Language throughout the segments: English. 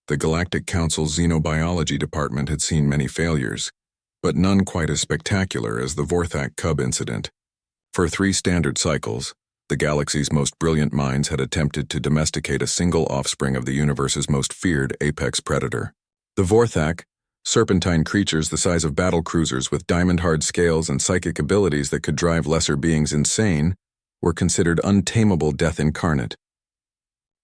The Galactic Council's Xenobiology Department had seen many failures, but none quite as spectacular as the Vorac cub incident. For 3 standard cycles, the galaxy's most brilliant minds had attempted to domesticate a single offspring of the universe's most feared apex predator. The Vorac, serpentine creatures the size of battle cruisers with diamond-hard scales and psychic abilities that could drive lesser beings insane, were considered untamable death incarnate.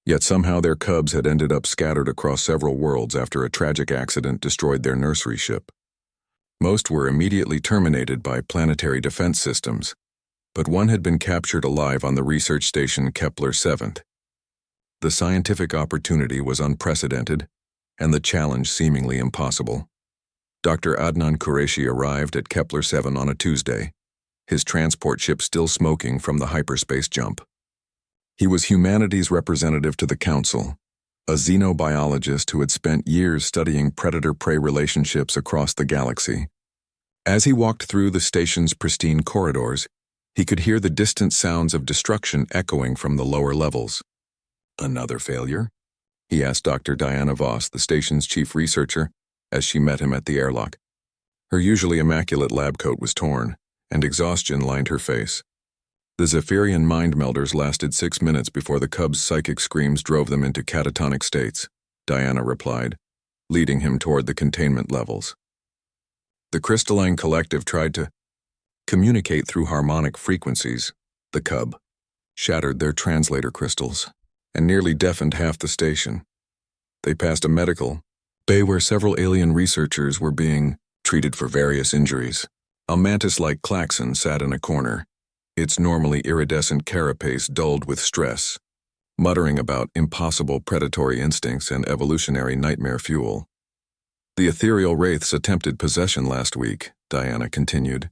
Yet somehow their cubs had ended up scattered across several worlds after a tragic accident destroyed their nursery ship. Most were immediately terminated by planetary defense systems, but one had been captured alive on the research station Kepler-7. The scientific opportunity was unprecedented, and the challenge seemingly impossible. Dr. Adnan Qureshi arrived at Kepler-7 on a Tuesday, his transport ship still smoking from the hyperspace jump. He was humanity's representative to the Council, a xenobiologist who had spent years studying predator-prey relationships across the galaxy. As he walked through the station's pristine corridors, he could hear the distant sounds of destruction echoing from the lower levels. "Another failure?" he asked Dr. Diana Voss, the station's chief researcher, as she met him at the airlock. Her usually immaculate lab coat was torn, and exhaustion lined her face. The Zephyrian mind melders lasted 6 minutes before the cub's psychic screams drove them into catatonic states, Diana replied, leading him toward the containment levels. The crystalline collective tried to communicate through harmonic frequencies. The cub shattered their translator crystals and nearly deafened half the station. They passed a medical bay where several alien researchers were being treated for various injuries. A mantis-like klaxon sat in a corner, its normally iridescent carapace dulled with stress, muttering about impossible predatory instincts and evolutionary nightmare fuel. "The ethereal wraiths attempted possession last week," Diana continued.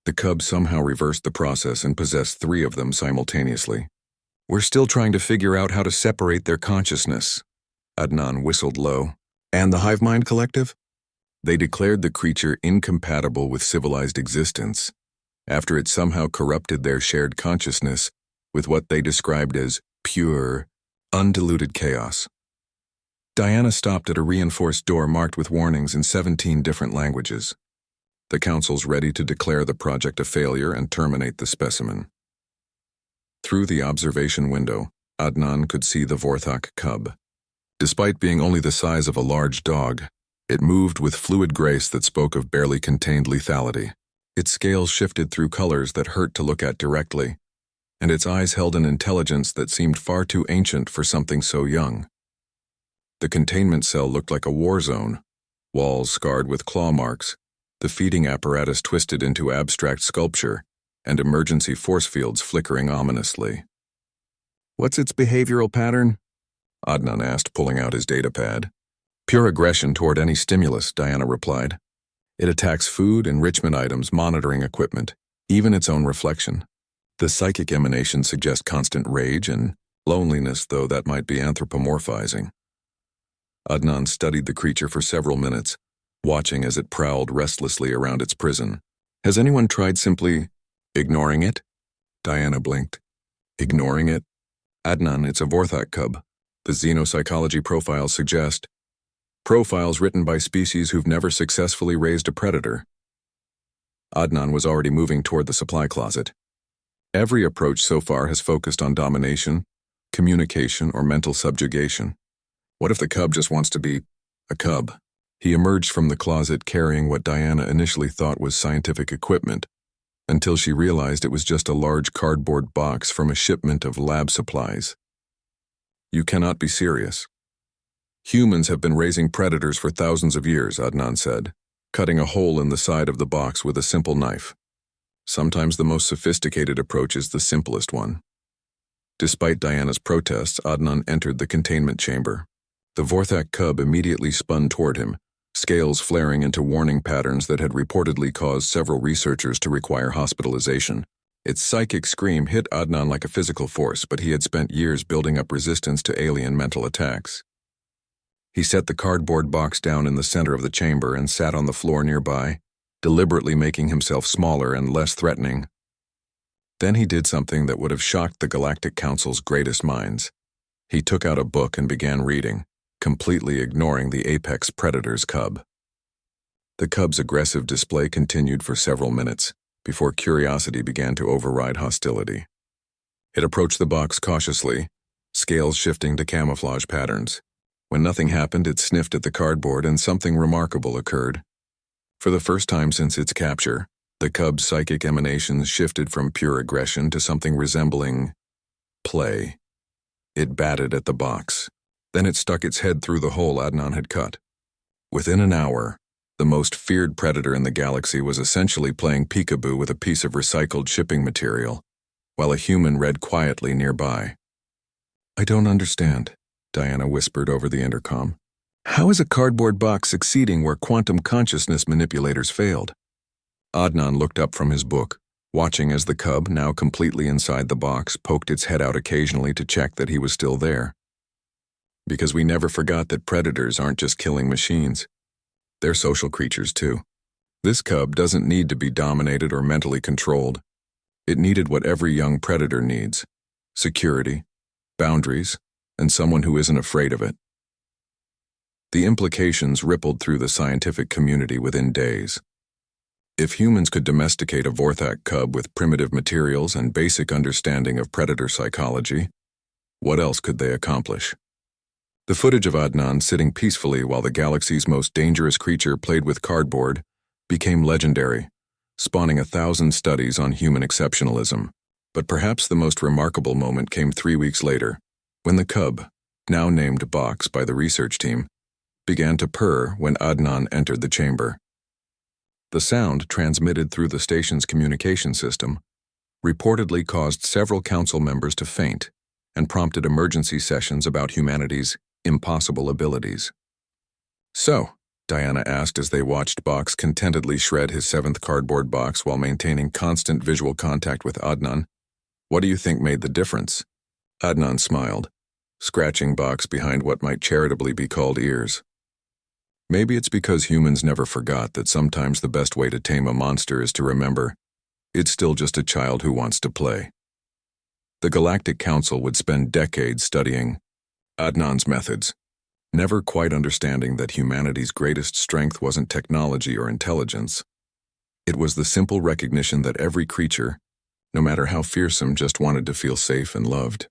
"The cub somehow reversed the process and possessed 3 of them simultaneously. We're still trying to figure out how to separate their consciousness." Adnan whistled low. "And the hive mind collective?" "They declared the creature incompatible with civilized existence, after it somehow corrupted their shared consciousness with what they described as pure, undiluted chaos." Diana stopped at a reinforced door marked with warnings in 17 different languages. The Council's ready to declare the project a failure and terminate the specimen. Through the observation window, Adnan could see the Vorac cub. Despite being only the size of a large dog, it moved with fluid grace that spoke of barely contained lethality. Its scales shifted through colors that hurt to look at directly, and its eyes held an intelligence that seemed far too ancient for something so young. The containment cell looked like a war zone, walls scarred with claw marks, the feeding apparatus twisted into abstract sculpture, and emergency force fields flickering ominously. "What's its behavioral pattern?" Adnan asked, pulling out his datapad. "Pure aggression toward any stimulus," Diana replied. "It attacks food, enrichment items, monitoring equipment, even its own reflection. The psychic emanations suggest constant rage and loneliness, though that might be anthropomorphizing." Adnan studied the creature for several minutes, watching as it prowled restlessly around its prison. "Has anyone tried simply ignoring it?" Diana blinked. "Ignoring it?" "Adnan, it's a Vorac cub. The xenopsychology profiles suggest profiles written by species who've never successfully raised a predator." Adnan was already moving toward the supply closet. "Every approach so far has focused on domination, communication, or mental subjugation. What if the cub just wants to be a cub?" He emerged from the closet carrying what Diana initially thought was scientific equipment, until she realized it was just a large cardboard box from a shipment of lab supplies. "You cannot be serious." "Humans have been raising predators for thousands of years," Adnan said, cutting a hole in the side of the box with a simple knife. "Sometimes the most sophisticated approach is the simplest one." Despite Diana's protests, Adnan entered the containment chamber. The Vorac cub immediately spun toward him, scales flaring into warning patterns that had reportedly caused several researchers to require hospitalization. Its psychic scream hit Adnan like a physical force, but he had spent years building up resistance to alien mental attacks. He set the cardboard box down in the center of the chamber and sat on the floor nearby, deliberately making himself smaller and less threatening. Then he did something that would have shocked the Galactic Council's greatest minds. He took out a book and began reading, completely ignoring the apex predator's cub. The cub's aggressive display continued for several minutes before curiosity began to override hostility. It approached the box cautiously, scales shifting to camouflage patterns. When nothing happened, it sniffed at the cardboard and something remarkable occurred. For the first time since its capture, the cub's psychic emanations shifted from pure aggression to something resembling play. It batted at the box. Then it stuck its head through the hole Adnan had cut. Within an hour, the most feared predator in the galaxy was essentially playing peekaboo with a piece of recycled shipping material, while a human read quietly nearby. "I don't understand," Diana whispered over the intercom. "How is a cardboard box succeeding where quantum consciousness manipulators failed?" Adnan looked up from his book, watching as the cub, now completely inside the box, poked its head out occasionally to check that he was still there. "Because we never forgot that predators aren't just killing machines. They're social creatures too. This cub doesn't need to be dominated or mentally controlled. It needed what every young predator needs: security, boundaries, and someone who isn't afraid of it." The implications rippled through the scientific community within days. If humans could domesticate a Vorac cub with primitive materials and basic understanding of predator psychology, what else could they accomplish? The footage of Adnan sitting peacefully while the galaxy's most dangerous creature played with cardboard became legendary, spawning 1,000 studies on human exceptionalism. But perhaps the most remarkable moment came 3 weeks later, when the cub, now named Box by the research team, began to purr when Adnan entered the chamber. The sound, transmitted through the station's communication system, reportedly caused several council members to faint and prompted emergency sessions about humanity's impossible abilities. "So," Diana asked as they watched Box contentedly shred his 7th cardboard box while maintaining constant visual contact with Adnan, "what do you think made the difference?" Adnan smiled, scratching Box behind what might charitably be called ears. "Maybe it's because humans never forgot that sometimes the best way to tame a monster is to remember it's still just a child who wants to play." The Galactic Council would spend decades studying Adnan's methods, never quite understanding that humanity's greatest strength wasn't technology or intelligence. It was the simple recognition that every creature, no matter how fearsome, just wanted to feel safe and loved.